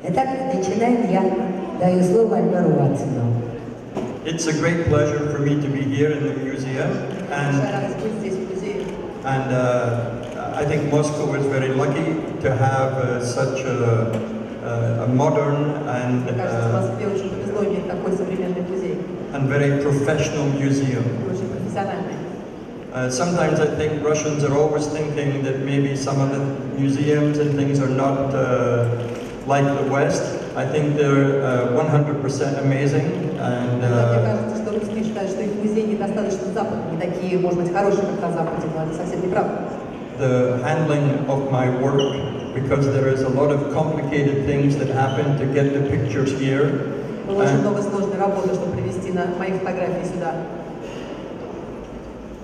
Итак, начинаем. Я даю слово Альберту Уотсону. It's a great pleasure for me to be here in the museum, and I think Moscow is very lucky to have such a modern and very professional museum. Sometimes I think Russians are always thinking that maybe some of the museums and things are not like the West. I think they're 100% amazing, and the handling of my work, because there is a lot of complicated things that happen to get the pictures here.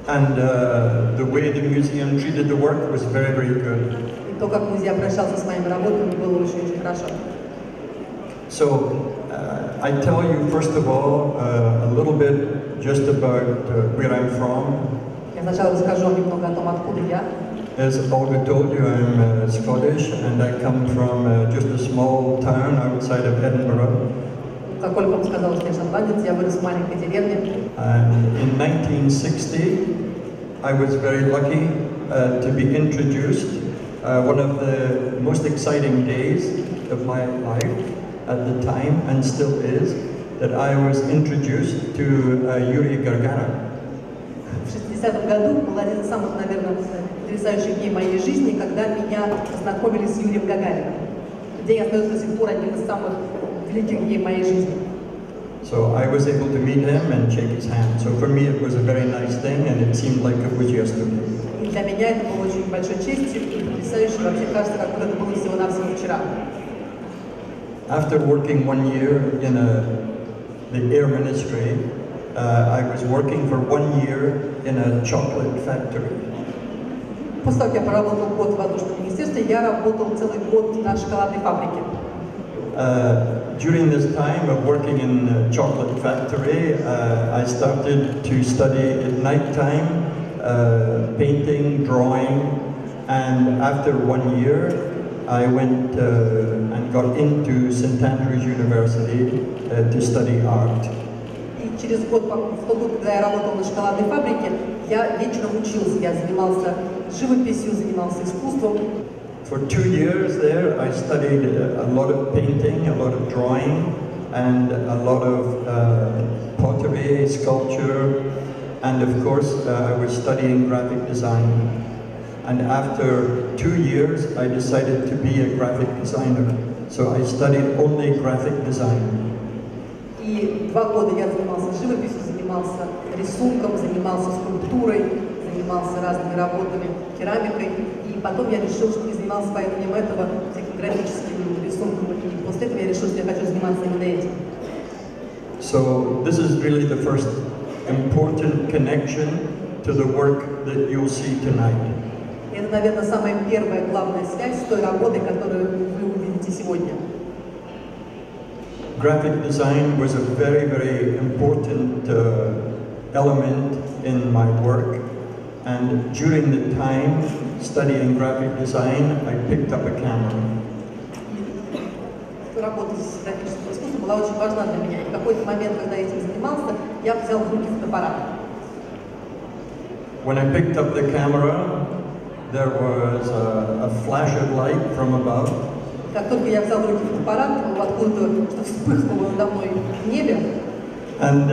And the way the museum treated the work was very, very good. So, I tell you first of all a little bit just about where I'm from. As Olga told you, I'm Scottish, and I come from just a small town outside of Edinburgh. And in 1960, I was very lucky to be introduced. One of the most exciting days of my life at the time, and still is, that I was introduced to Yuri Gagarin. В 60-м году был один из самых, наверное, потрясающих дней моей жизни, когда меня познакомили с Юрием Гагарином. День остается до сих пор одним из самых великих дней моей жизни. So I was able to meet him and shake his hand. So for me it was a very nice thing, and it seemed like it was yesterday. И для меня это было очень большой честью и потрясающе. Вообще кажется, как будто это было всего-навсего вчера. After working 1 year in the air ministry, I was working for 1 year in a chocolate factory. После того, как я поработал год в воздушном министерстве, я работал целый год на шоколадной фабрике. During this time of working in the chocolate factory, I started to study at night time, painting, drawing, and after 1 year, I went and got into Centenary University to study art. И через год, в тот год, когда я работал на шоколадной фабрике, я вечером учился. Я занимался живописью, занимался искусством. For 2 years there, I studied a lot of painting, a lot of drawing, and a lot of pottery, sculpture, and of course I was studying graphic design. And after 2 years, I decided to be a graphic designer. So I studied only graphic design. И 2 года я занимался живописью, занимался рисунком, занимался скульптурой, занимался разными работами, керамикой. И потом я решил, что не занимался помимо этого всяким графическим рисунком. И после этого я решил, что я хочу заниматься именно этим. So this is really the first important connection to the work that you'll see tonight. Это, наверное, самая первая главная связь с той работой, которую вы увидите сегодня. Graphic design was a very, very important element in my work, and during the time studying graphic design, I picked up a camera. Работа с графическим искусством была очень важна для меня. И в какой-то момент, когда я этим занимался, я взял в руки фотоаппарат. When I picked up the camera, there was a flash of light from above. Как только я взял в руки фотоаппарат, откуда-то что вспыхнуло надо мной в небе. And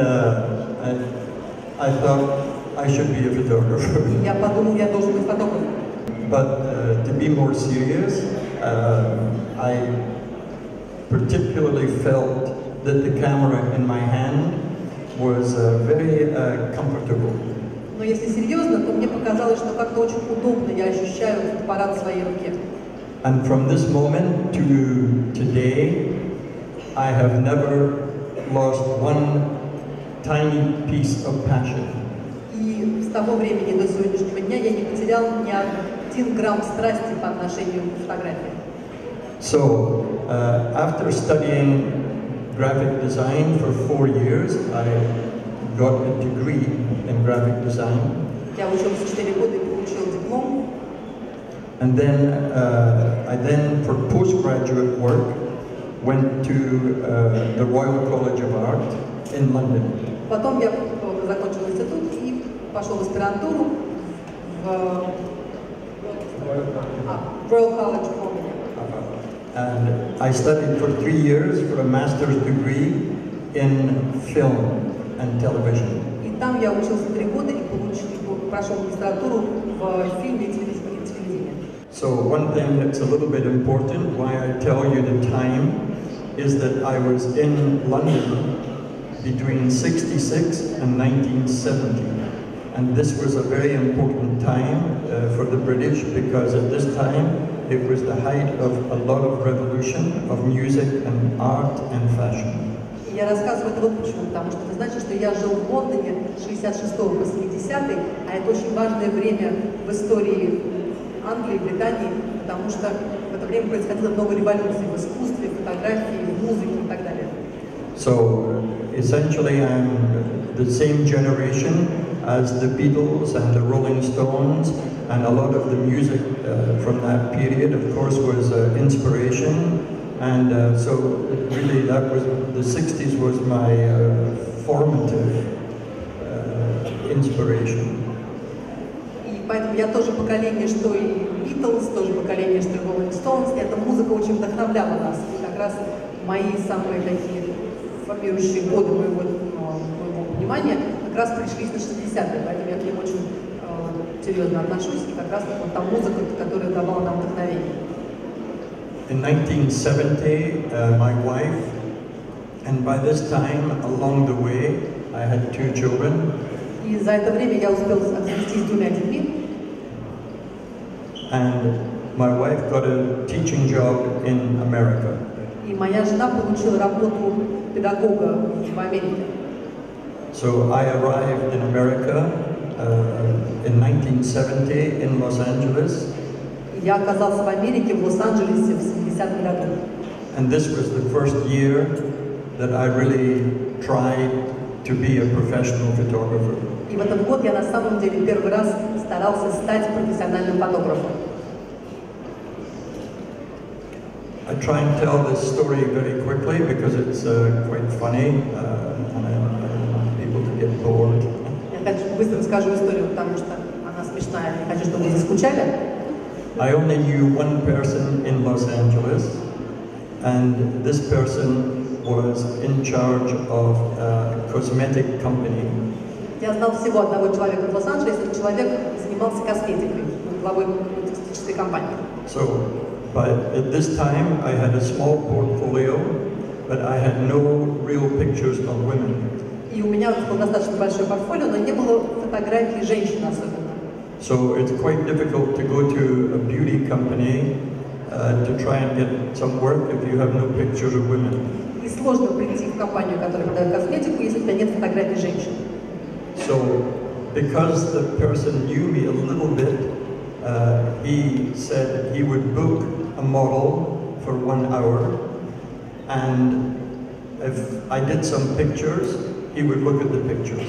I thought I should be a photographer. И я подумал, я должен быть фотографом. But to be more serious, I particularly felt that the camera in my hand was very comfortable. Но если серьезно, то мне показалось, что как-то очень удобно я ощущаю фотоаппарат в своей руке. And from this moment to today, I have never lost one tiny piece of passion. И с того времени до сегодняшнего дня я не потерял ни 1 грамм страсти по отношению к фотографии. So, after studying graphic design for 4 years, I got a degree in graphic design. Я учился 4 года и получил диплом. And then, for postgraduate work, went to the Royal College of Art in London. Потом я закончил институт и пошел в аспирантуру в Royal College of Art. And I studied for 3 years for a master's degree in film and television. И там я учился 3 года и прошел магистратуру в фильме и телевидении. So one thing that's a little bit important, why I tell you the time, is that I was in London between 66 and 1970. And this was a very important time for the British, because at this time it was the height of a lot of revolution of music and art and fashion. Я рассказываю это вот почему, потому что это значит, что я жил в Лондоне с 66 по 70-й, а это очень важное время в истории Англии, Британии, потому что в это время происходило много революций в искусстве, фотографии, в музыке и так далее. So essentially I'm the same generation as the Beatles and the Rolling Stones, and a lot of the music from that period, of course, was inspiration. And so really that was, the 60s was my formative inspiration. И поэтому я тоже поколение, что и Beatles, тоже поколение, что и Rolling Stones. Эта музыка очень вдохновляла нас. И как раз мои самые такие формирующие годы моего понимания как раз пришлись на 60-е, поэтому я к ним очень серьезно отношусь. И как раз вот та музыка, которая давала нам вдохновение. In 1970, my wife, and by this time, along the way, I had 2 children. И за это время я успел обзавестись 2 детьми. And my wife got a teaching job in America. И моя жена получила работу педагога в Америке. So I arrived in America in 1970 in Los Angeles. Я оказался в Америке, в Лос-Анджелесе в 70-м году. And this was the first year that I really tried to be a professional photographer. И в этот год я на самом деле первый раз старался стать профессиональным фотографом. I try and tell this story very quickly because it's quite funny and I don't want people to get bored. Я быстро расскажу историю, потому что она смешная, не хочу, чтобы вы заскучали. I only knew one person in Los Angeles, and this person was in charge of a cosmetic company. Я знал всего одного человека в Лос-Анджелесе, этот человек занимался косметикой, главой косметической компании. So, but at this time I had a small portfolio, but I had no real pictures of women. И у меня было достаточно большое портфолио, но не было фотографий женщин особенно. So it's quite difficult to go to a beauty company to try and get some work if you have no pictures of women. И сложно прийти в компанию, которая продает косметику, если у тебя нет фотографий женщин. So, because the person knew me a little bit, he said he would book a model for 1 hour, and if I did some pictures, he would look at the pictures.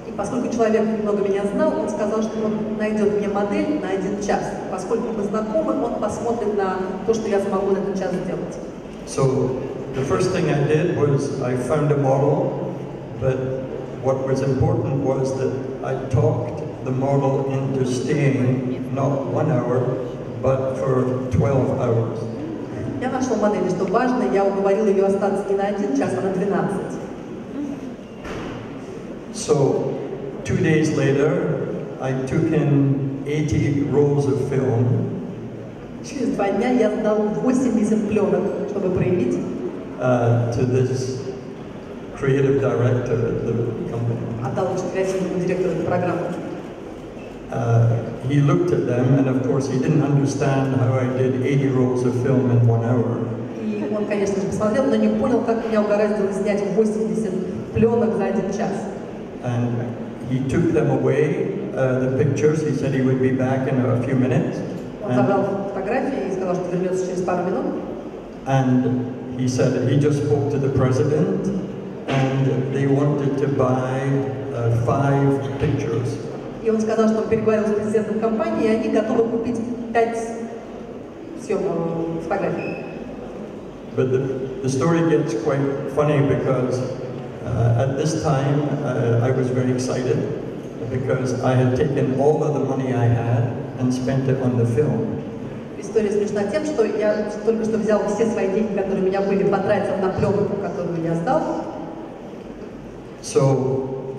И поскольку человек немного меня знал, он сказал, что он найдет мне модель на 1 час. Поскольку мы знакомы, он посмотрит на то, что я смогу на этот час сделать. So, the first thing I did was I found a model, but what was important was that I talked the model into staying not 1 hour, but for 12 hours. Я нашел модель, и что важно, я уговорил ее остаться не на 1 час, а на 12. So, 2 days later, I took in 80 rolls of film. Через 2 дня я сдал 80 пленок, чтобы проявить. To this creative director at the company. Отдал очень креативному директору этой программы. He looked at them, and of course he didn't understand how I did 80 rolls of film in 1 hour. И он, конечно же, посмотрел, но не понял, как меня угораздило снять 80 пленок за 1 час. And he took them away, the pictures. He said he would be back in a few minutes. Он забрал фотографии и сказал, что вернется через пару минут. And he said that he just spoke to the president, and they wanted to buy 5 pictures. И он сказал, что он переговорил с президентом компании, и они готовы купить 5 фотографий. But the story gets quite funny because at this time I was very excited because I had taken all of the money I had and spent it on the film. История смешна тем, что я только что взял все свои деньги, которые у меня были, потратил на пленку, которую я сдал. So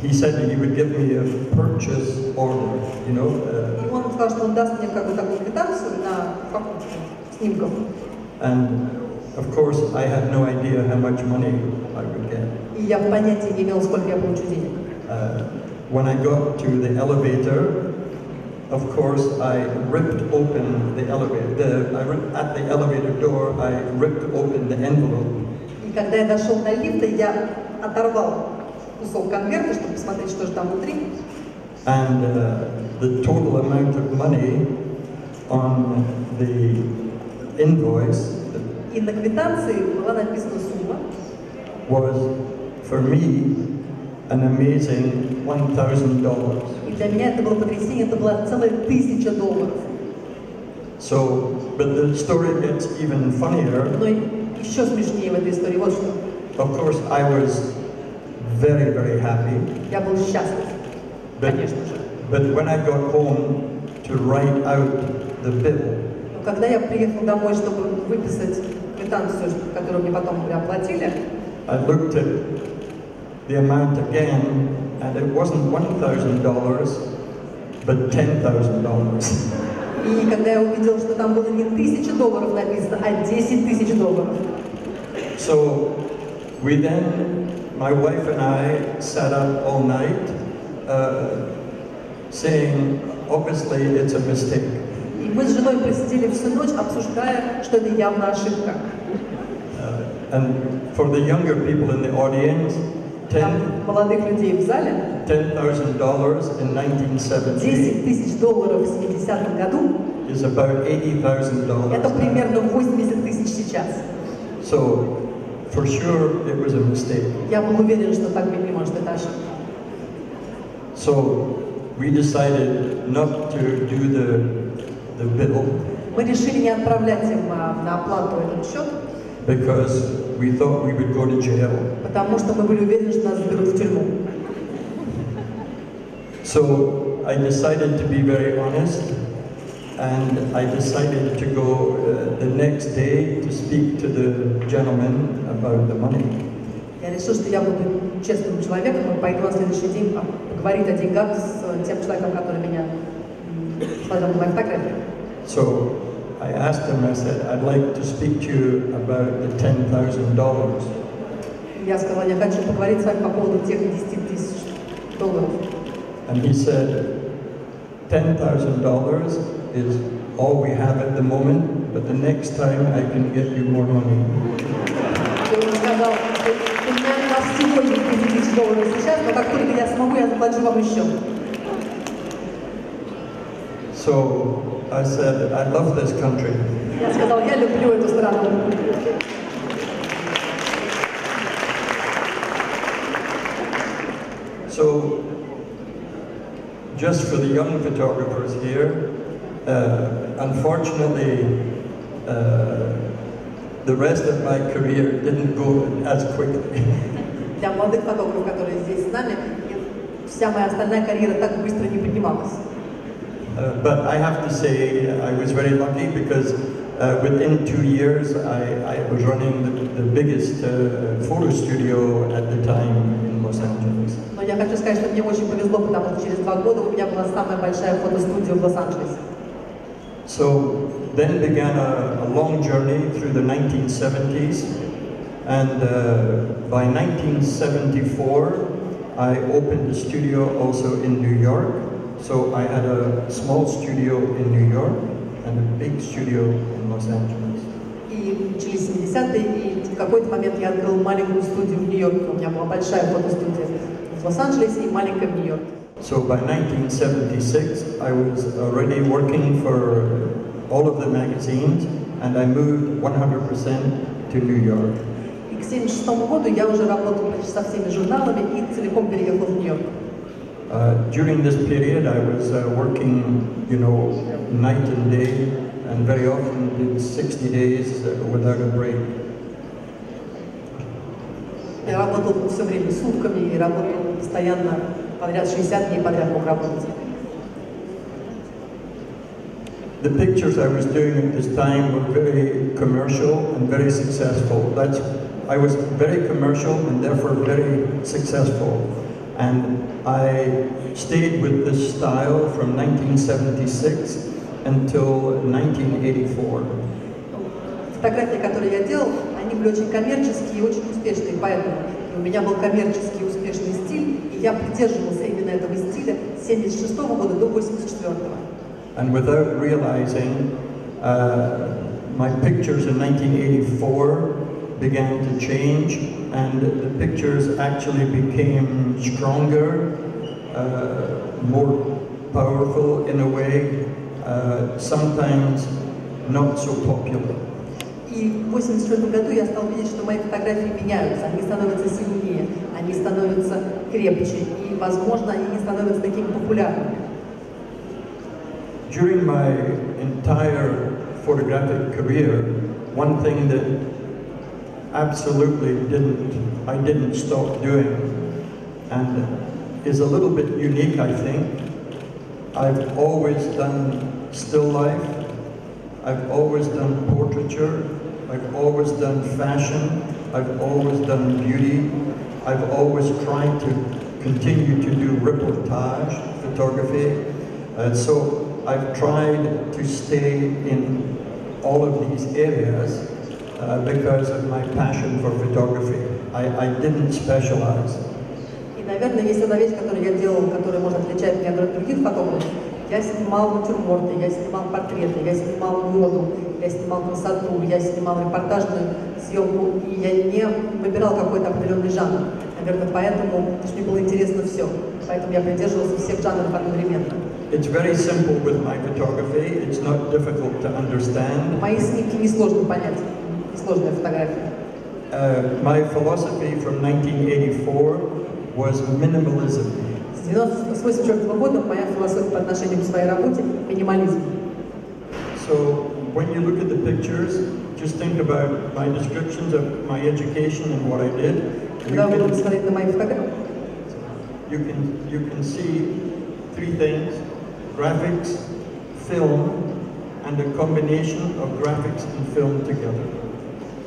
he said that he would give me a purchase order, you know. И он сказал, что он даст мне как бы такую квитанцию на покупку снимков. And of course I had no idea how much money I would get. И я понятия не имел, сколько я получу денег. When I got to the elevator, of course, I ripped open the elevator. At the elevator door, I ripped open the envelope. И когда я дошел до лифта, я оторвал кусок конверта, чтобы посмотреть, что же там внутри. And the total amount of money on the invoice. И на квитанции была написана сумма. Was for me an amazing $1,000. И для меня это было потрясение, это была целая $1000. So, but the story gets even funnier. Но еще смешнее в этой истории вот что. Of course, I was very, very happy. Я был счастлив, конечно же. But when I got home to write out the bill, Но когда я приехал домой, чтобы выписать квитанцию, которую мне потом оплатили, I looked at the amount again, and it wasn't $1,000, but $10,000. и когда я увидел, что там было не $1000 написано, а $10,000. So we then, my wife and I, sat up all night, saying, obviously it's a mistake. И мы с женой просидели всю ночь, обсуждая, что это явно ошибка. And for the younger people in the audience, молодых людей в зале, $10,000 in 1970 $10,000 в 70-м году, is about $80,000. это примерно 80 тысяч сейчас. So, for sure, it was a mistake. Я был уверен, что так быть не может, это ошибка. So, we decided not to do the bill. Мы решили не отправлять им на оплату этот счет, because we thought we would go to jail. Потому что мы были уверены, что нас заберут в тюрьму. So I decided to be very honest, and I decided to go the next day to speak to the gentleman about the money. Я решил, что я буду честным человеком и пойду на следующий день поговорить о деньгах с тем человеком, который меня смотрел на мои фотографии. So I asked him, I said, I'd like to speak to you about the $10,000. Я сказала, я хочу поговорить с вами по поводу тех $10,000. And he said, $10,000 is all we have at the moment, but the next time I can get you more money. И он сказал, у меня у вас сегодня $10,000 сейчас, но как только я смогу, я заплачу вам еще. So I said, I love this country. Я сказал, я люблю эту страну. So, just for the young photographers here, unfortunately, the rest of my career didn't go as quickly. Для молодых фотографов, которые здесь с нами, вся моя остальная карьера так быстро не поднималась. But I have to say, I was very lucky because within 2 years, I was running the biggest photo studio at the time in Los Angeles. Но я хочу сказать, что мне очень повезло, потому что через 2 года у меня была самая большая фотостудия в Лос-Анджелесе. So then began a long journey through the 1970s, and by 1974, I opened a studio also in New York. So I had a small studio in New York and a big studio in Los Angeles. И начались 70-е, и в какой-то момент я открыл маленькую студию в Нью-Йорке. У меня была большая фотостудия в Лос-Анджелесе и маленькая в Нью-Йорке. So by 1976, I was already working for all of the magazines, and I moved 100% to New York. И к 1976 году я уже работал почти со всеми журналами и целиком переехал в Нью-Йорк. During this period, I was working, you know, night and day and very often did 60 days without a break. Я работал все время сутками и работал постоянно, подряд 60 дней подряд мог работать. The pictures I was doing at this time were very commercial and very successful. I was very commercial and therefore very successful. And I stayed with this style from 1976 until 1984. Фотографии, которые я делал, они были очень коммерческие и очень успешные, поэтому у меня был коммерческий успешный стиль, и я придерживался именно этого стиля с 1976 года до 1984. And without realizing, my pictures in 1984 began to change, and the pictures actually became stronger, more powerful in a way, sometimes not so popular. И в 1984 году я стал видеть, что мои фотографии меняются, они становятся сильнее, они становятся крепче, и, возможно, они не становятся такими популярными. During my entire photographic career, one thing that absolutely I didn't stop doing, and is a little bit unique, I think. I've always done still life, I've always done portraiture, I've always done fashion, I've always done beauty, I've always tried to continue to do reportage photography. So I've tried to stay in all of these areas because of my passion for photography. I didn't specialize. И, наверное, есть одна вещь, которую я делал, которая может отличать меня от других фотографов. Я снимал натюрморты, я снимал портреты, я снимал моду, я снимал красоту, я снимал репортажную съемку, и я не выбирал какой-то определенный жанр. Наверное, поэтому, потому что мне было интересно все. Поэтому я придерживался всех жанров одновременно. It's very simple with my photography. It's not difficult to understand. Мои снимки несложно понять, несложная фотография. My philosophy from 1984 was minimalism. С 1984 года моя философия по отношению к своей работе – минимализм. So when you look at the pictures, just think about my descriptions of my education and what I did. Когда вы будете смотреть на мои фотографии, you can see three things: graphics, film, and a combination of graphics and film together.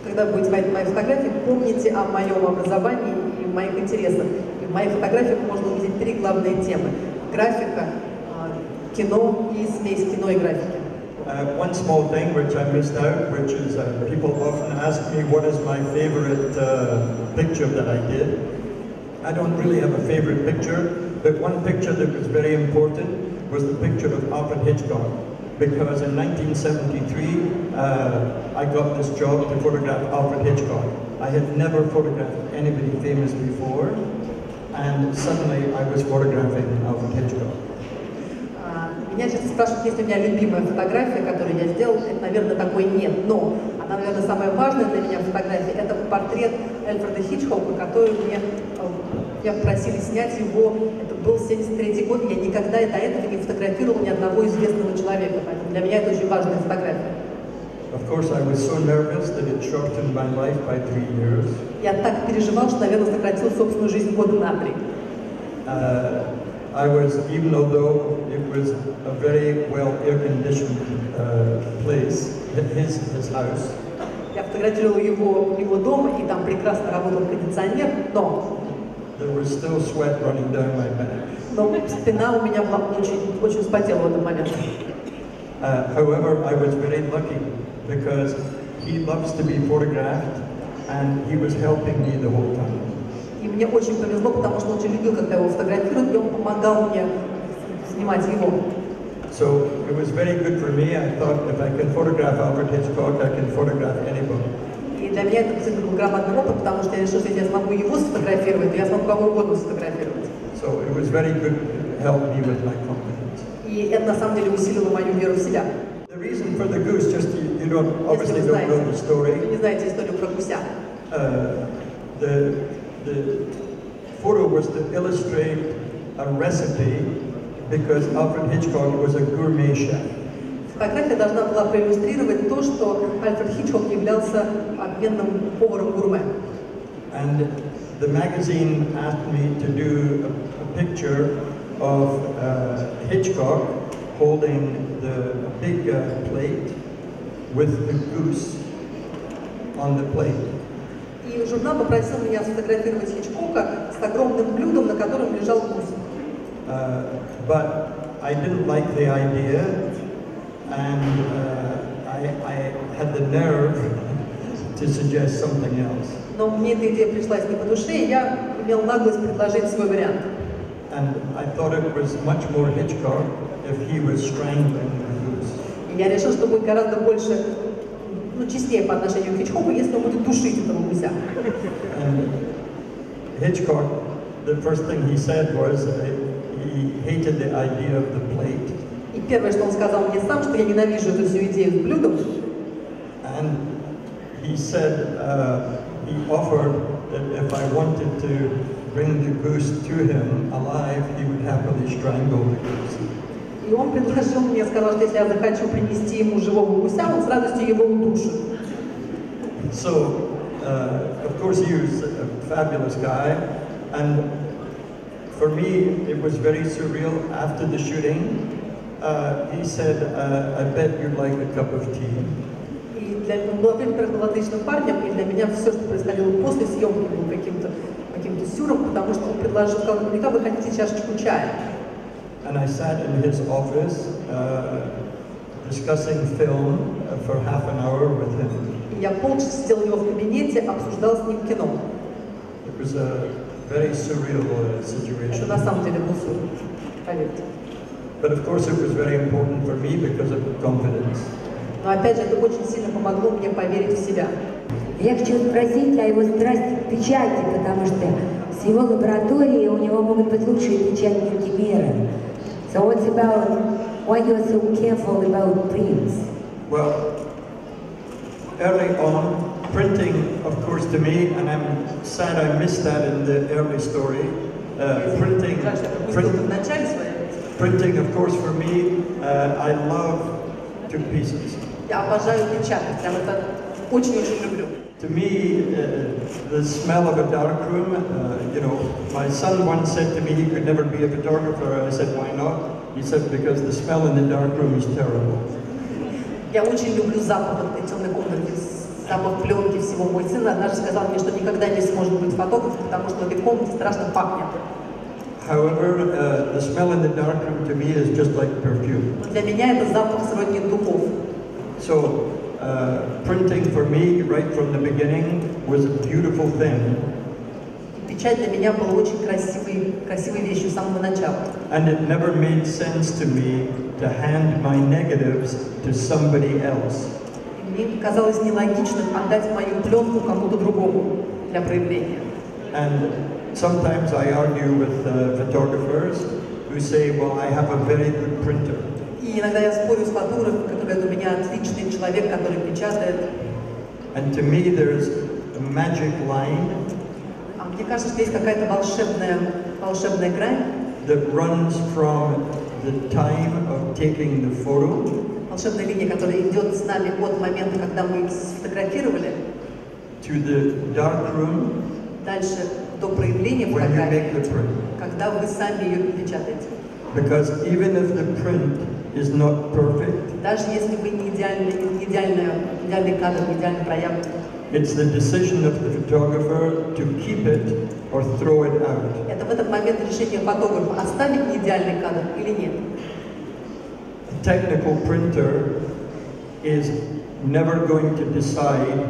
Когда вы будете смотреть мои фотографии, помните о моем образовании и моих интересах. И в моих фотографиях можно увидеть три главные темы: графика, кино и смесь кино и графики. One small thing which I missed out, which is people often ask me what is my favorite picture that I did. I don't really have a favorite picture, but one picture that was very important was the picture of Альфред Хичкок, because in 1973 I got this job to photograph Альфред Хичкok. I had never photographed anybody famous before, and suddenly I was photographing Альфред Хичкок. Меня часто спрашивают, есть ли у меня любимая фотография, которую я сделал. Это, наверное, такой нет. Но она, наверное, самая важная для меня фотография. Это портрет Альфреда Хичкока, который меня попросили снять его. Это был 73-й год. Я никогда до этого не фотографировал ни одного известного человека. Поэтому для меня это очень важная фотография. Of course, I was so nervous that it shortened my life by 3 years. Я так переживал, что, наверное, сократил собственную жизнь года на 3. I was, even though it was a very well air-conditioned place, his house. Я фотографировал его дома, и там прекрасно работал кондиционер, но there was still sweat running down my back. Но спина у меня была очень вспотела в этот момент. However, I was very lucky because he loves to be photographed, and he was helping me the whole time. И мне очень повезло, потому что он очень любил, когда его фотографируют, и он помогал мне снимать его. So it was very good for me. I thought if I can photograph Альфред Хичкок, I can photograph anybody. И для меня это действительно был громадный опыт, потому что я решил, что если я смогу его сфотографировать, то я смогу кого угодно сфотографировать. So it was very good to help me with my confidence. И это на самом деле усилило мою веру в себя. The reason for the goose, just you don't obviously don't know the story. Вы не знаете историю про гуся. The photo was to illustrate a recipe because Альфред Хичкок was a gourmet chef. Фотография должна была проиллюстрировать то, что Альфред Хичкок являлся отменным поваром-гурме. And the magazine asked me to do a picture of Hitchcock holding the big plate with the goose on the plate. И журнал попросил меня сфотографировать Хичкока с огромным блюдом, на котором лежал гусь. But I didn't like the idea, and I had the nerve to suggest something else. Но мне эта идея пришлась не по душе, и я имел наглость предложить свой вариант. And I thought it was much more Hitchcock if he was strangling the goose. И я решил, что будет гораздо больше, честнее по отношению к Хичкоку, если он будет душить этого гуся. And Hitchcock, the first thing he said was he hated the idea of the plate. И первое, что он сказал мне сам, что я ненавижу эту всю идею с блюдом. And he said he offered that if I wanted to bring the goose to him alive, he would happily strangle the goose. И он предложил мне, сказал, что если я захочу принести ему живого гуся, он с радостью его удушит. So, of course, he was a fabulous guy, and for me, it was very surreal. After the shooting, he said, "I bet you'd like a cup of tea." И он был, во-первых, был отличным парнем, и для меня все, что происходило после съемки, было каким-то сюром, потому что он предложил, сказал, наверняка вы хотите чашечку чая. And I sat in his office discussing film for half an hour with him. И я полчаса сидел у него в кабинете, обсуждал с ним кино. It was a very surreal situation. Это на самом деле был сюр, поверьте. But of course it was very important for me because of confidence. Но опять же, это очень сильно помогло мне поверить в себя. Я хочу спросить о его страсти к печати, потому что с его лабораторией у него могут быть лучшие печатники мира. So what's about why you're so careful about prints? Well, early on, printing, of course, to me, and I'm sad I missed that in the early story. Printing, of course, for me, I love two pieces. Я обожаю печатать, прям это очень-очень люблю. To me, the smell of a darkroom, my son once said to me he could never be a photographer. I said, why not? He said, because the smell in the darkroom is terrible. Я очень люблю запах этой темной комнаты, запах пленки всего. Мой сын однажды сказал мне, что никогда не сможет быть фотографом, потому что в этой комнате страшно пахнет. However, the smell in the darkroom to me is just like perfume. Для меня это запах сродни духов. So, printing for me, right from the beginning, was a beautiful thing. Печать для меня была очень красивой вещью с самого начала. And it never made sense to me to hand my negatives to somebody else. Мне казалось нелогичным отдать мою пленку кому-то другому для проявления. And sometimes I argue with photographers who say, well, I have a very good printer. И иногда я спорю с фотографом, который говорит, у меня отличный человек, который печатает. And to me there's a magic line. А мне кажется, что есть какая-то волшебная грань. That runs from the time of taking the photo. Волшебная линия, которая идет с нами от момента, когда мы их сфотографировали. To the dark room. Дальше до проявления фотографии, когда вы сами ее печатаете. Because even if the print is not perfect, даже если вы не идеальный кадр, не идеально проявлен, it's the decision of the photographer to keep it or throw it out. Это в этот момент решение фотографа, оставить неидеальный кадр или нет. A technical printer is never going to decide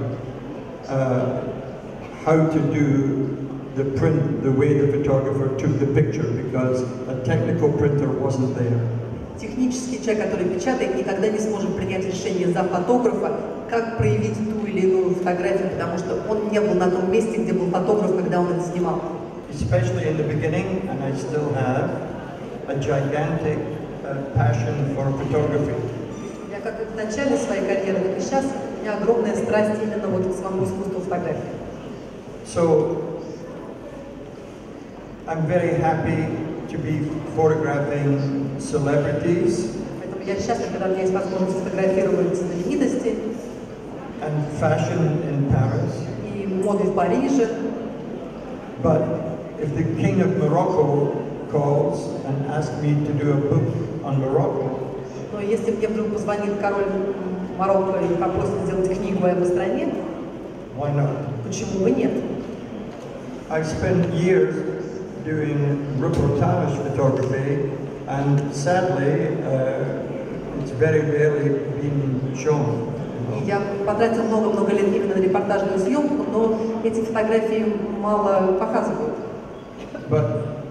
how to do the print the way the photographer took the picture, because a technical printer wasn't there. Технический человек, который печатает, никогда не сможет принять решение за фотографа, как проявить ту или иную фотографию, потому что он не был на том месте, где был фотограф, когда он это снимал. Especially in the beginning, and I still have a gigantic passion for photography. Я как в начале своей карьеры, так и сейчас у меня огромная страсть именно вот к самому искусству фотографии. So I'm very happy to be photographing celebrities. Поэтому Я счастлив, когда у меня есть возможность фотографировать знаменитости. And fashion in Paris. И моду в Париже. But if the King of Morocco calls and asks me to do a book on Morocco, но если мне вдруг позвонит король Марокко и попросит сделать книгу о его стране, why not? Почему бы нет? I've spent years doing reportage photography, and sadly, it's very rarely been shown. И я потратил много-много лет именно на репортажную съемку, но эти фотографии мало показывают. But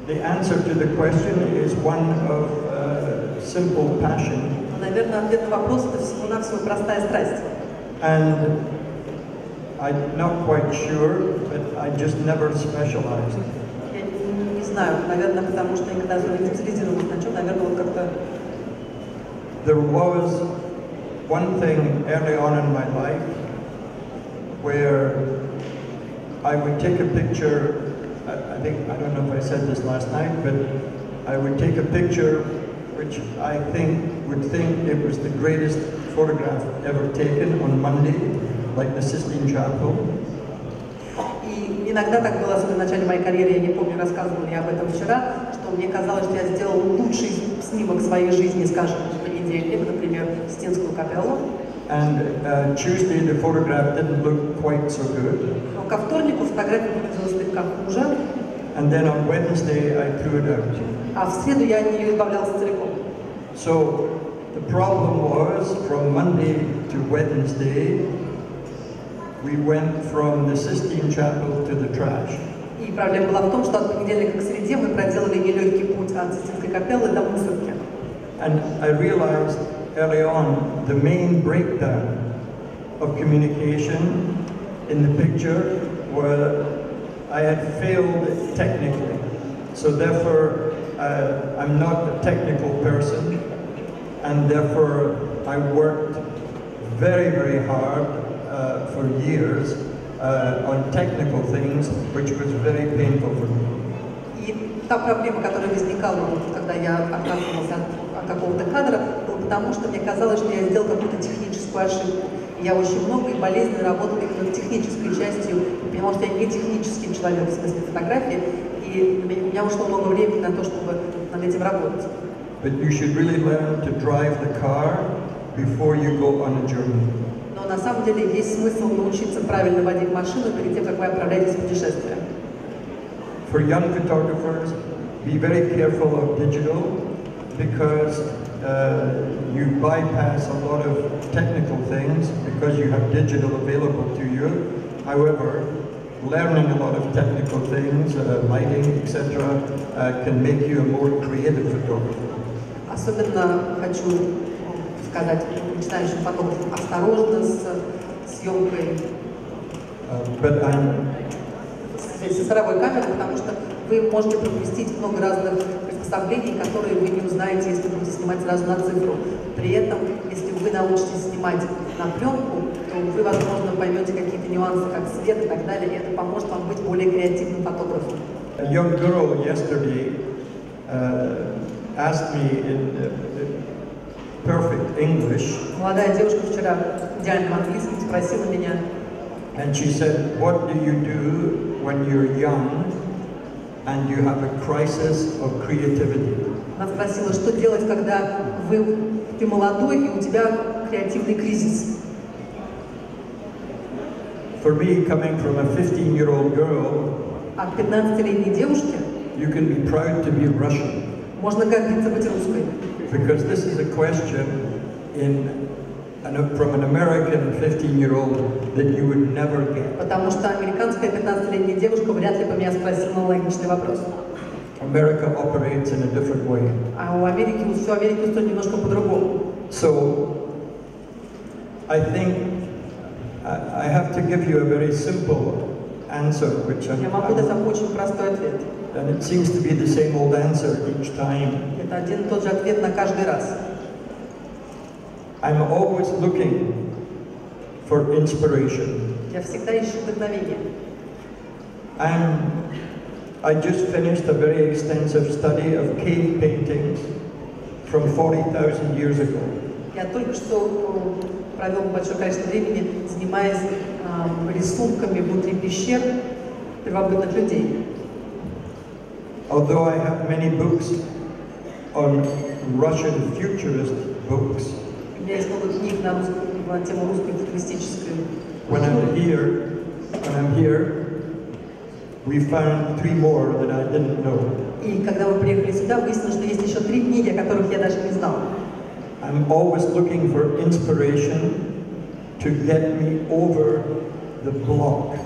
the answer to the question is one of simple passion. Наверное, ответ на вопрос это всего-навсего простая страсть. And I'm not quite sure, but I just never specialized. Я не знаю, наверное, потому что я никогда не специализировалась на чем, наверное, вот как-то. There was one thing early on in my life where I would take a picture. I don't know if I said this last night, but I would take a picture which I would think it was the greatest photograph ever taken on Monday, like the Sistine Chapel. И иногда так было, особенно в начале моей карьеры, я не помню, рассказывала ли об этом вчера, что мне казалось, что я сделал лучший снимок своей жизни, скажем, в понедельник, например, Систинскую капеллу. And Tuesday the photograph didn't look quite so good. Но ко вторнику фотография выглядела слегка хуже. And then on Wednesday I threw it out. А в среду я от нее избавлялся целиком. So the problem was from Monday to Wednesday we went from the Sistine Chapel to the trash. И проблема была в том, что от понедельника к среде мы проделали нелегкий путь от Систинской капеллы до мусорки. And I realized early on the main breakdown of communication in the picture were I had failed technically. So therefore I'm not a technical person, and therefore I worked very, very hard for years on technical things, which was very painful for me. И та проблема, которая возникала, когда я отказывался от какого-то кадра, была потому, что мне казалось, что я сделал какую-то техническую ошибку. И я очень много и болезненно работала именно над технической частью, понимала, что я не технический человек в смысле фотографии, и у меня ушло много времени на то, чтобы над этим работать. But you should really learn to drive the car before you go on a journey. Но на самом деле есть смысл научиться правильно водить машину перед тем, как вы отправляетесь в путешествие. For young photographers, be very careful of digital because you bypass a lot of technical things because you have digital available to you. However, learning a lot of technical things, lighting, etc., can make you a more creative photographer. Особенно хочу сказать начинающим фотографам осторожно с съемкой с цифровой камерой, потому что вы можете пропустить много разных приспособлений, которые вы не узнаете, если будете снимать сразу на цифру. При этом, если вы научитесь снимать на пленку, то вы, возможно, поймете какие-то нюансы, как свет и так далее, и это поможет вам быть более креативным фотографом. A young girl yesterday asked me in perfect English. Молодая девушка вчера в идеальном английском спросила меня. And she said, "What do you do when you're young and you have a crisis of creativity?" Она спросила, что делать, когда ты молодой и у тебя креативный кризис. For me, coming from a 15-year-old girl, от 15-летней девушки you can be proud to be Russian. Можно гордиться быть русской. Because this is a question from an American 15-year-old that you would never get. Потому что американская 15-летняя девушка вряд ли бы меня спросила аналогичный вопрос. America operates in a different way. А у Америки все Америка устроена немножко по-другому. So, I think I have to give you a very simple answer, which Я могу дать вам очень простой ответ. and it seems to be the same old answer each time. Это один и тот же ответ на каждый раз. I'm always looking for inspiration. Я всегда ищу вдохновение. I just finished a very extensive study of cave paintings. from 40,000 years ago. Я только что провел большое количество времени, занимаясь рисунками внутри пещер первобытных людей. Although I have many books on Russian futurist books, У меня есть много книг на тему русской футуристической. when I'm here, we found 3 more that I didn't know. И когда мы приехали сюда, выяснилось, что есть еще 3 книги, о которых я даже не знал. I'm always looking for inspiration to get me over the block.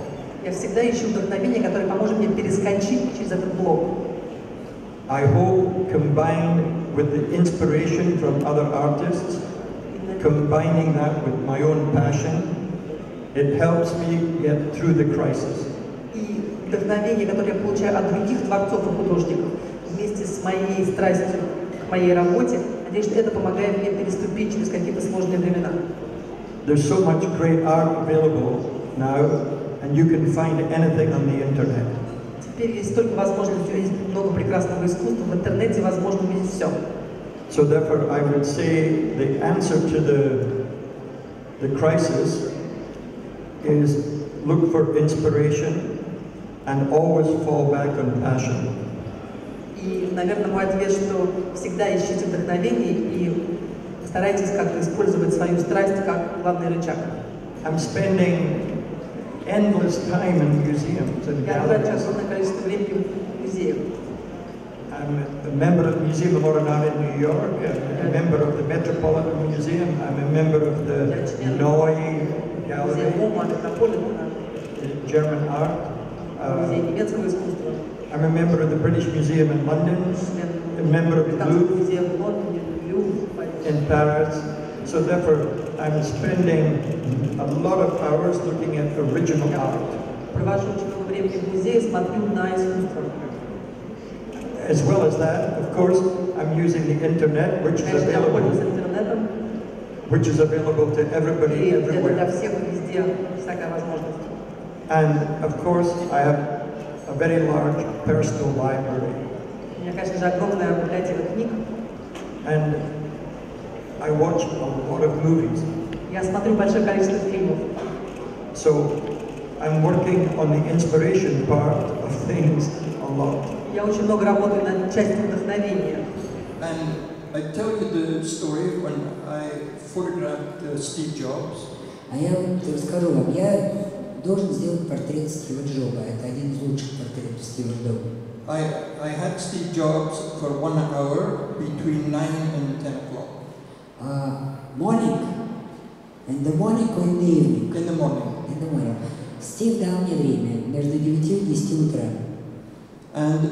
Я всегда ищу вдохновение, которое поможет мне перескочить через этот блок. I hope, combined with the inspiration from other artists, combining that with my own passion, it helps me get through the crisis. И вдохновение, которое я получаю от других творцов и художников, вместе с моей страстью к моей работе, надеюсь, что это помогает мне переступить через какие-то сложные времена. There's so much great art available now, and you can find anything on the internet. Теперь есть столько возможностей, есть много прекрасного искусства, в интернете возможно увидеть все. So therefore, I would say the answer to the crisis is look for inspiration and always fall back on passion. И, наверное, мой ответ, что всегда ищите вдохновение и старайтесь как-то использовать свою страсть как главный рычаг. I'm spending endless time in museums and Я трачу galleries. огромное количество времени в музеях. I'm a member of the Museum of Modern Art in New York, I'm a member of the Metropolitan Museum, I'm a member of the Neue Gallery, Музей Ума, Метрополитена, German art. музей немецкого искусства, I'm a member of the British Museum in London, a member of the британский Louvre музей в Лондоне, Лювр. in Paris. So therefore, I'm spending a lot of hours looking at original art. Провожу очень много времени в музее, смотрю на искусство. As well as that, of course, I'm using the internet, which Конечно, я пользуюсь интернетом, is available to everybody и это для everywhere. всех везде всякая возможность. And of course, I have a very large personal library. У меня, конечно же, огромная библиотека книг. And I watch a lot of movies. Я смотрю большое количество фильмов. So I'm working on the inspiration part of things a lot. Я очень много работаю над частью вдохновения. And I tell you the story when I photographed Steve Jobs. А я вот расскажу вам, я должен сделать портрет Стива Джобса. Это один из лучших портретов Стива Джобса. I had Steve Jobs for 1 hour between 9 and 10 o'clock. Morning. In the morning or in the evening? In the morning. In the morning. Стив дал мне время между 9 и 10 утра. And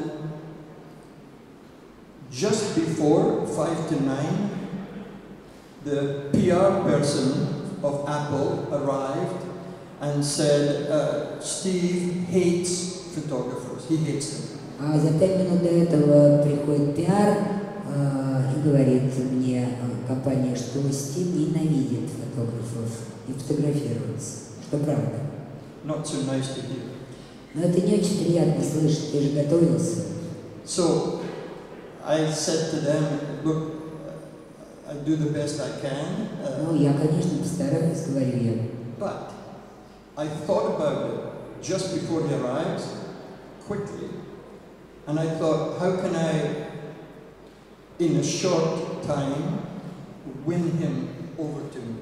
just before 5 to 9, the PR person of Apple arrived and said, Steve hates photographers, he hates them. А за 5 минут до этого приходит пиар и говорит мне компания, что Стив ненавидит фотографов и фотографироваться. Что правда. Not so nice to hear. Но это не очень приятно слышать, ты же готовился. So I said to them, look, I do the best I can. Ну, я, конечно, постараюсь, говорю я. But I thought about it just before he arrives, quickly. And I thought, how can I, in a short time, win him over to me?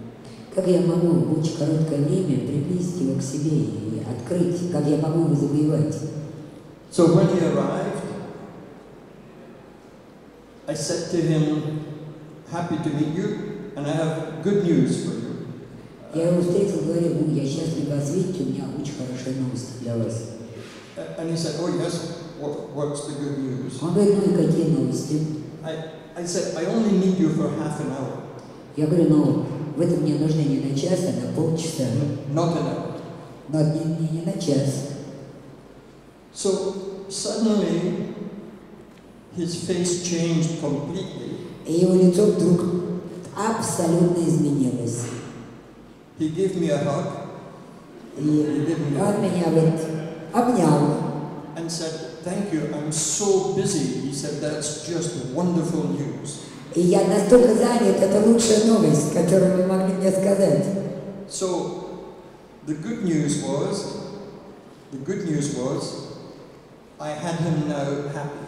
Как я могу в очень короткое время приблизить его к себе и открыть, как я могу его завоевать? So when he arrived, I said to him, happy to meet you, and I have good news for you. Я его встретил, говорю, я счастлив вас видеть, у меня очень хорошая новость для вас. And he said, oh yes, what's the good news? Он говорит, ну и какие новости? I said, I only need you for half an hour. Я говорю, ну, в этом мне нужно не на час, а на полчаса. Not an hour. Но не на час. So suddenly, his face changed completely. И его лицо вдруг абсолютно изменилось. He gave me a hug. И он меня вот обнял. And said, thank you, I'm so busy. He said, that's just wonderful news. И я настолько занят, это лучшая новость, которую вы могли мне сказать. So, the good news was, I had him now happy.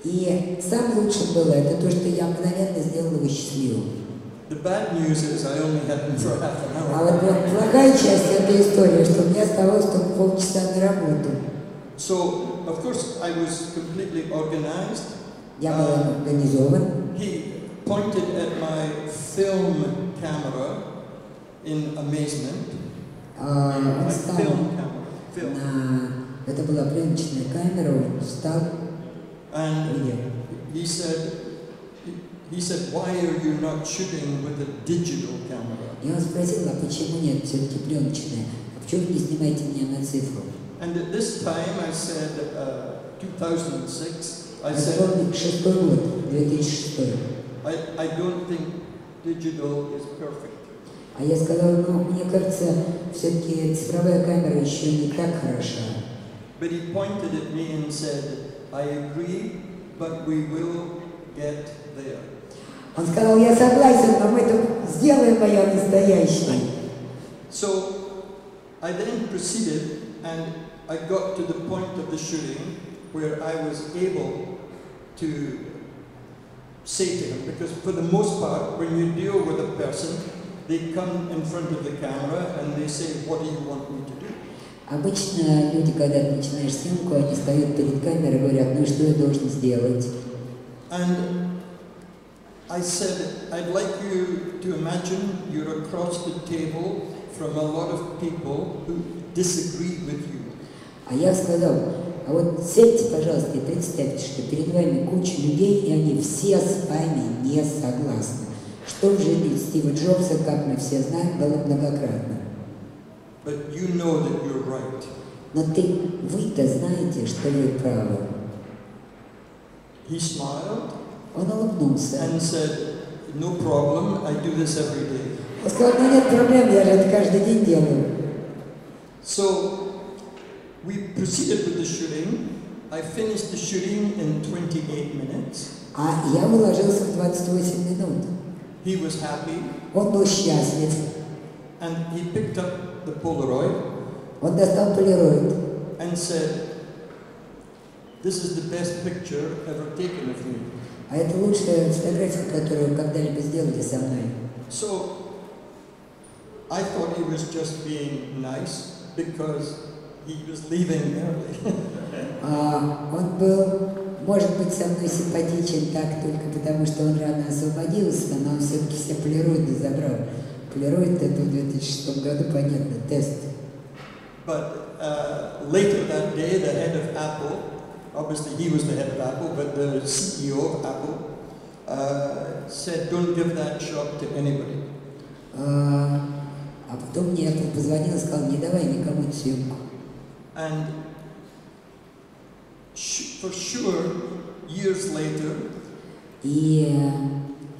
И самым лучшим было это то, что я мгновенно сделал его счастливым. The bad news is I only had him for half an hour. А вот плохая часть этой истории, что мне оставалось только полчаса на работу. So, of course, I was completely organized. Я был организован. He pointed at my film camera in amazement. Он встал на... Это была пленочная камера, он встал. And he said, why are you not shooting with a digital camera? И он спросил, а почему нет все-таки пленочная? А почему вы не снимаете меня на цифру? And at this time I said, 2006, I Это said, был 6-й год, 2006. I don't think digital is perfect. А я сказала, ну, мне кажется, все-таки цифровая камера еще не так хороша. But he pointed at me and said, I agree, but we will get there. Он сказал, я согласен, но мы это сделаем мое настоящее. So I then proceeded and I got to the point of the shooting where I was able to say to him, because for the most part, when you deal with a person, they come in front of the camera and they say, what do you want me to do? Обычно люди, когда ты начинаешь съемку, они стоят перед камерой и говорят, ну что я должен сделать? And I said, I'd like you to imagine you're across the table from a lot of people who disagree with you. А я сказал, а вот сядьте, пожалуйста, и представьте, что перед вами куча людей, и они все с вами не согласны. Что в жизни Стива Джобса, как мы все знаем, было многократно. But you know that you're right. Но вы-то знаете, что вы правы. He smiled. Он улыбнулся. And said, no problem, I do this every day. Он сказал, ну нет проблем, я же это каждый день делаю. So we proceeded with the shooting. I finished the shooting in 28 minutes. А я уложился в 28 минут. He was happy. Он был счастлив. And he picked up the Polaroid. Он достал полироид. And said, this is the best picture ever taken of me. А это лучшая фотография, которую когда-либо сделали со мной. So I thought he was just being nice because he was leaving early. Он был, может быть, со мной симпатичен так только потому, что он рано освободился, но он все-таки все полироиды забрал. Полироид это в 2006 году, понятно, тест. But later that day, the head of Apple, obviously he was the head of Apple, but the CEO of Apple said, don't give that shot to anybody. А потом мне Apple позвонил и сказал, не давай никому эту съемку. And for sure, years later, и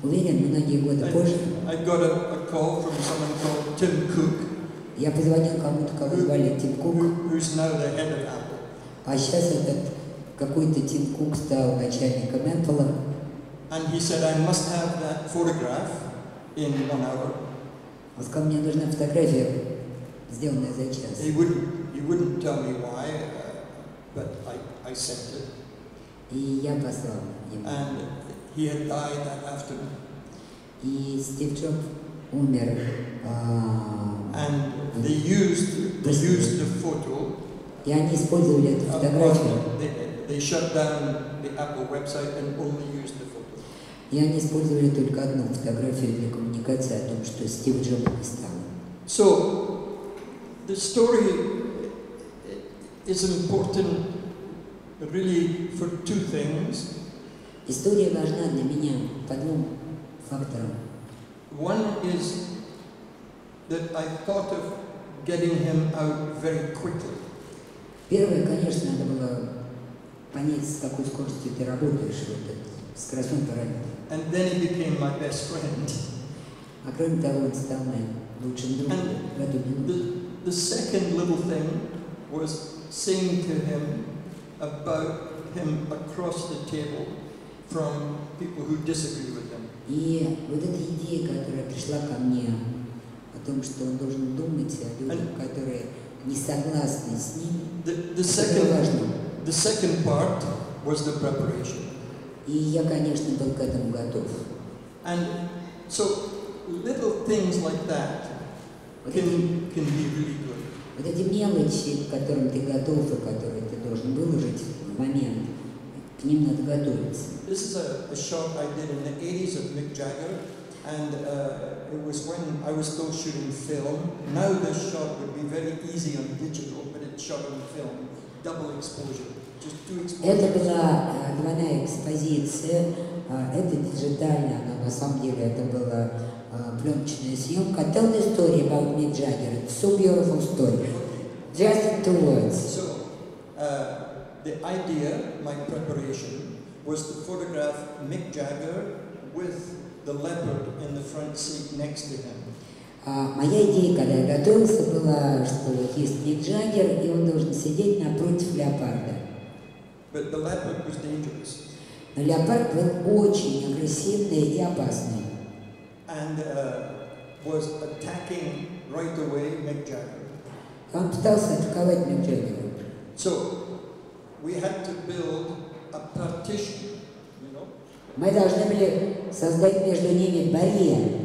уверен, многие годы позже, I got a call from someone called Tim Cook. Я позвонил кому-то, кого звали Тим Кук. Who's now the head of Apple. А сейчас этот какой-то Тим Кук стал начальником Apple. And he said, I must have that photograph in 1 hour. Он сказал, мне нужна фотография, сделанная за час. He wouldn't tell me why, but I sent it. И я послал ему. And he had died that afternoon. И Стив Джобс умер. And they used the photo. И они использовали эту фотографию. They shut down the Apple website and only used the photo. И они использовали только одну фотографию для коммуникации о том, что Стив Джобс не стал. So the story is important really for two things. История важна для меня по двум факторам. One is that I thought of getting him out very quickly. Первое, конечно, надо было понять, с какой скоростью ты работаешь, вот этот скоростной параметр. And then he became my best friend. А кроме того, он стал моим лучшим другом в эту минуту. The second little thing was saying to him about him across the table from people who disagree with him. И вот эта идея, которая пришла ко мне, о том, что он должен думать о людях, которые не согласны с ним, это важно. The second part was the preparation. И я, конечно, был к этому готов. And so little things like that can be really good. Вот эти мелочи, к которым ты готов и которые ты должен выложить в момент, к ним надо готовиться. This is a shot I did in the 80s of Mik Jagger, and it was when I was still shooting film. Now this shot would be very easy on digital, but it's shot on film, double exposure, just 2 exposures. Это была двойная экспозиция, это диджитально, но на самом деле это была пленочная съемка. Tell the story about Мик Джаггер. It's so beautiful story. Just in 2 words. So, the idea, my preparation, was to photograph Mik Jagger with the leopard in the front seat next to him. Моя идея, когда я готовился, была, что вот есть Мик Джаггер, и он должен сидеть напротив леопарда. But the leopard was dangerous. Но леопард был очень агрессивный и опасный. And was attacking right away Mik Jagger. Он пытался атаковать Мик Джаггера. So we had to build a partition, you know, Мы должны были создать между ними барьер.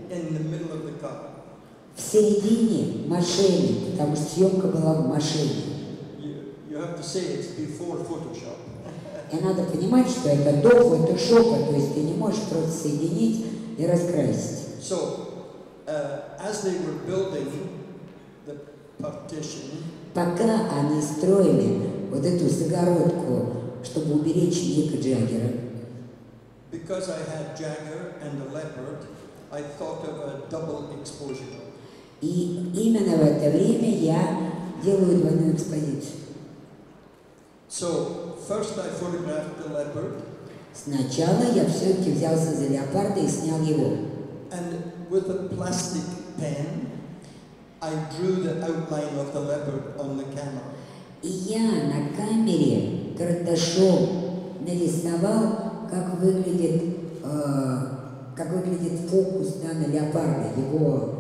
in the middle of the car. В середине машины, потому что съемка была в машине. You have to say it's before Photoshop. И надо понимать, что это до фотошопа, то есть ты не можешь просто соединить и раскрасить. So as they were building the partition, Пока они строили вот эту загородку, чтобы уберечь Мика Джаггера, because I had Jagger and the leopard, I thought of a double exposure. и именно в это время я делаю двойную экспозицию. So first I photographed the leopard. Сначала я все-таки взялся за леопарда и снял его. And with a plastic pen, I drew the outline of the leopard on the camera. И я на камере карандашом нарисовал, как выглядит фокус на леопарда, его,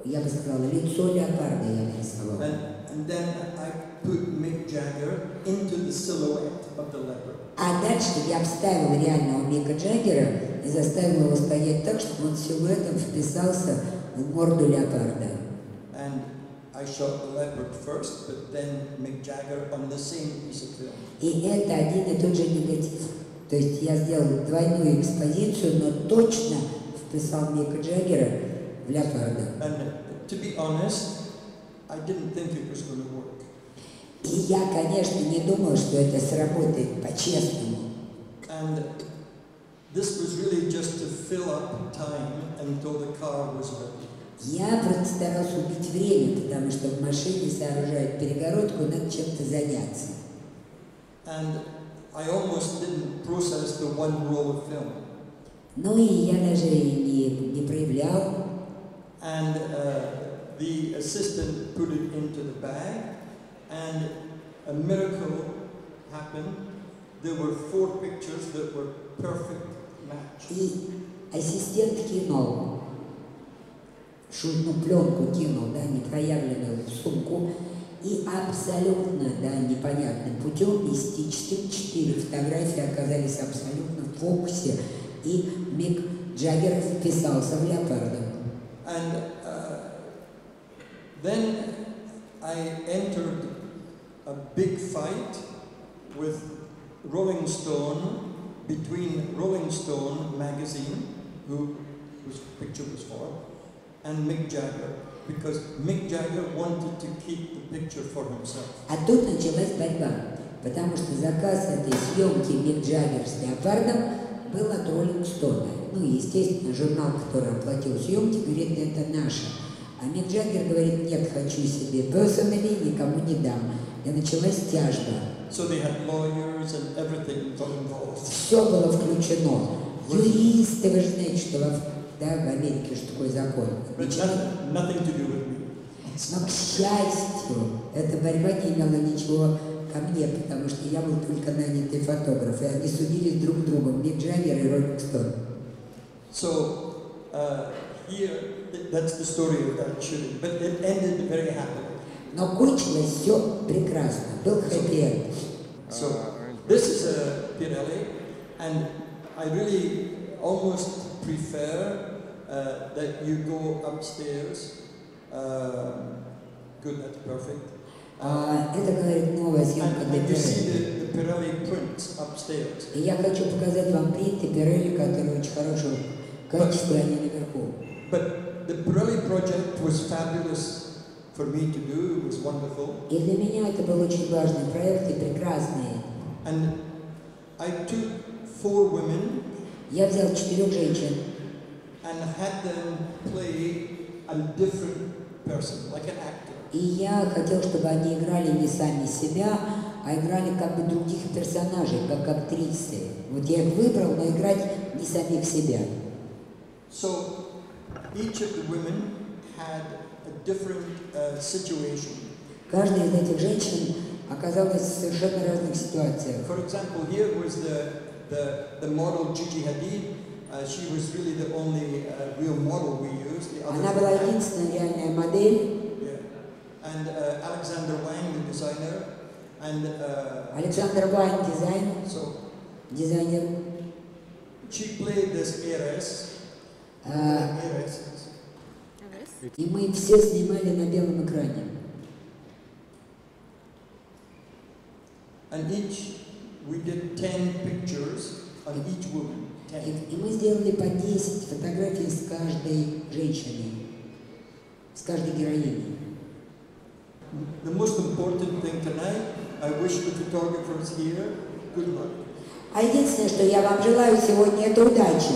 я бы сказала, лицо леопарда я нарисовал. And then I put Mik Jagger into the silhouette of the leopard. А дальше я вставил реального Мика Джаггера и заставил его стоять так, чтобы он силуэтом вписался в морду леопарда. And I shot the leopard first, but then Mik Jagger on the same piece of film. И это один и тот же негатив. То есть я сделал двойную экспозицию, но точно вписал Мика Джаггера в леопарда. And to be honest, I didn't think it was going to work. И я, конечно, не думал, что это сработает по-честному. And this was really just to fill up time until the car was ready. Я просто старался убить время, потому что в машине сооружают перегородку, надо чем-то заняться. And I almost didn't process the one roll of film. Ну и я даже не проявлял. And the assistant put it into the bag, and a miracle happened. There were 4 pictures that were perfect match. И ассистент кинул, пленку кинул, непроявленную в сумку, и абсолютно, непонятным путем мистическим 4 фотографии оказались абсолютно в фокусе, и Мик Джаггер вписался в леопарда. And then I entered a big fight with Rolling Stone, between Rolling Stone magazine, whose picture was for, and Mik Jagger, because Mik Jagger wanted to keep the picture for himself. А тут началась борьба, потому что заказ этой съемки Мик Джаггер с леопардом был от Rolling Stone. Ну, естественно, журнал, который оплатил съемки, говорит, это наше. А Мик Джаггер говорит, нет, хочу себе personally, никому не дам. И началась тяжба. So they had lawyers and everything got involved. Все было включено. Юристы, вы же знаете, что в Америке что такое закон. But nothing to do with me. Но, к счастью, эта борьба не имела ничего ко мне, потому что я был только нанятый фотограф, и они судились друг с другом, Мик Джаггер и Rolling Stone. So here, that's the story of that shooting, but it ended very happily. Но кончилось все прекрасно, был хэппи-энд. So this is a Pirelli, and I really almost prefer that you go upstairs. Good, that's perfect. Это, говорит, новая съемка для And you see Pirelli. the Pirelli prints upstairs. И я хочу показать вам принты Pirelli, которые очень хорошего качества, они наверху. But the Pirelli project was fabulous for me to do. It was wonderful. И для меня это был очень важный проект и прекрасный. And I took 4 women. Я взял 4 женщин. And had them play a different person, like an actor. И я хотел, чтобы они играли не сами себя, а играли как бы других персонажей, как актрисы. Вот я их выбрал, но играть не самих себя. So each of the women had a different situation. Каждая из этих женщин оказалась в совершенно разных ситуациях. For example, here was the model Gigi Hadid. She was really the only real model we used. Она была единственная реальная модель. And Alexander Wang, the designer, and Александр Вайн, дизайнер. She played this heiress. И мы все снимали на белом экране. And we did 10 pictures of each woman. 10. И мы сделали по 10 фотографий с каждой женщиной, с каждой героиней. The most important thing tonight, I wish the photographers here good luck. А единственное, что я вам желаю сегодня, это удачи.